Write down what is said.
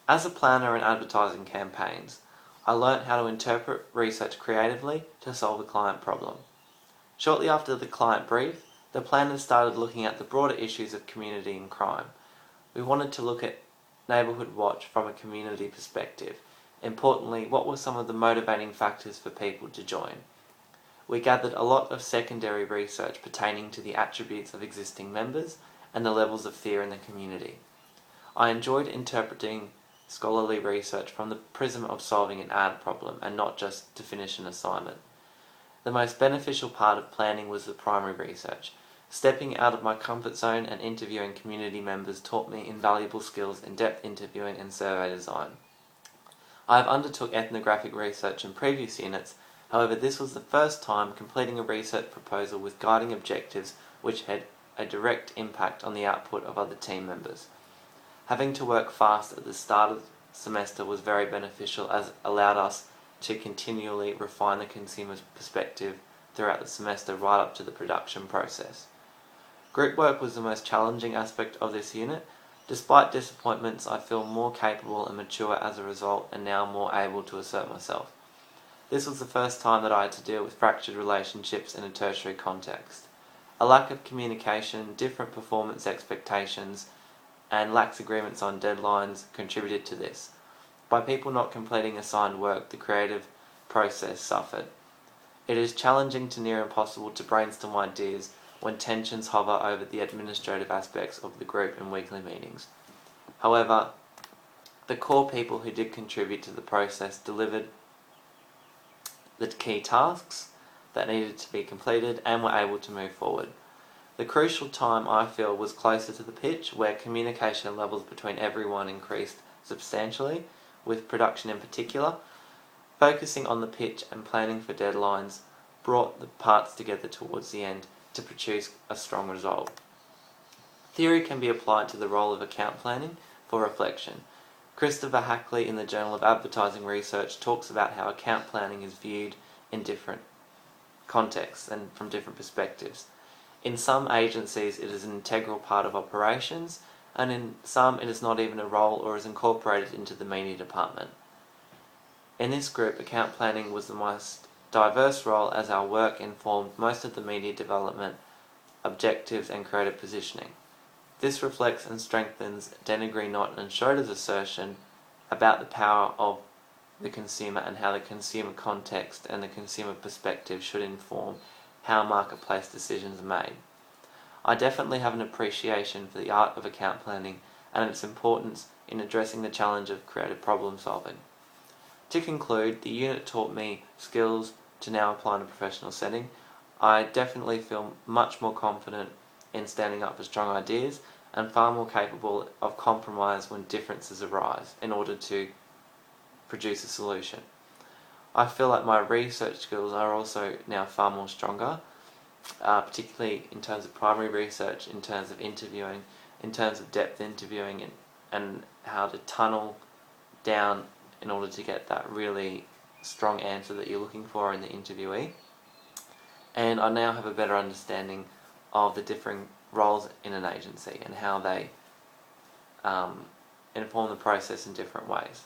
As a planner in advertising campaigns, I learnt how to interpret research creatively to solve a client problem. Shortly after the client brief, the planners started looking at the broader issues of community and crime. We wanted to look at Neighbourhood Watch from a community perspective. Importantly, what were some of the motivating factors for people to join? We gathered a lot of secondary research pertaining to the attributes of existing members and the levels of fear in the community. I enjoyed interpreting scholarly research from the prism of solving an ad problem and not just to finish an assignment. The most beneficial part of planning was the primary research. Stepping out of my comfort zone and interviewing community members taught me invaluable skills in depth interviewing and survey design. I have undertook ethnographic research in previous units, however this was the first time completing a research proposal with guiding objectives which had a direct impact on the output of other team members. Having to work fast at the start of the semester was very beneficial as it allowed us to continually refine the consumer's perspective throughout the semester right up to the production process. Group work was the most challenging aspect of this unit. Despite disappointments, I feel more capable and mature as a result and now more able to assert myself. This was the first time that I had to deal with fractured relationships in a tertiary context. A lack of communication, different performance expectations, and lax agreements on deadlines contributed to this. By people not completing assigned work, the creative process suffered. It is challenging to near impossible to brainstorm ideas when tensions hover over the administrative aspects of the group in weekly meetings. However, the core people who did contribute to the process delivered the key tasks that needed to be completed and were able to move forward. The crucial time, I feel, was closer to the pitch, where communication levels between everyone increased substantially, with production in particular. Focusing on the pitch and planning for deadlines brought the parts together towards the end to produce a strong result. Theory can be applied to the role of account planning for reflection. Christopher Hackley in the Journal of Advertising Research talks about how account planning is viewed in different contexts and from different perspectives. In some agencies it is an integral part of operations, and in some it is not even a role or is incorporated into the media department. In this group, account planning was the most diverse role as our work informed most of the media development, objectives and creative positioning. This reflects and strengthens Dennery, Knott and Schroeder's assertion about the power of the consumer and how the consumer context and the consumer perspective should inform how marketplace decisions are made. I definitely have an appreciation for the art of account planning and its importance in addressing the challenge of creative problem solving. To conclude, the unit taught me skills to now apply in a professional setting. I definitely feel much more confident in standing up for strong ideas and far more capable of compromise when differences arise in order to produce a solution. I feel like my research skills are also now far more stronger, particularly in terms of primary research, in terms of interviewing, in terms of depth interviewing and how to tunnel down in order to get that really strong answer that you're looking for in the interviewee. And I now have a better understanding of the differing roles in an agency and how they inform the process in different ways.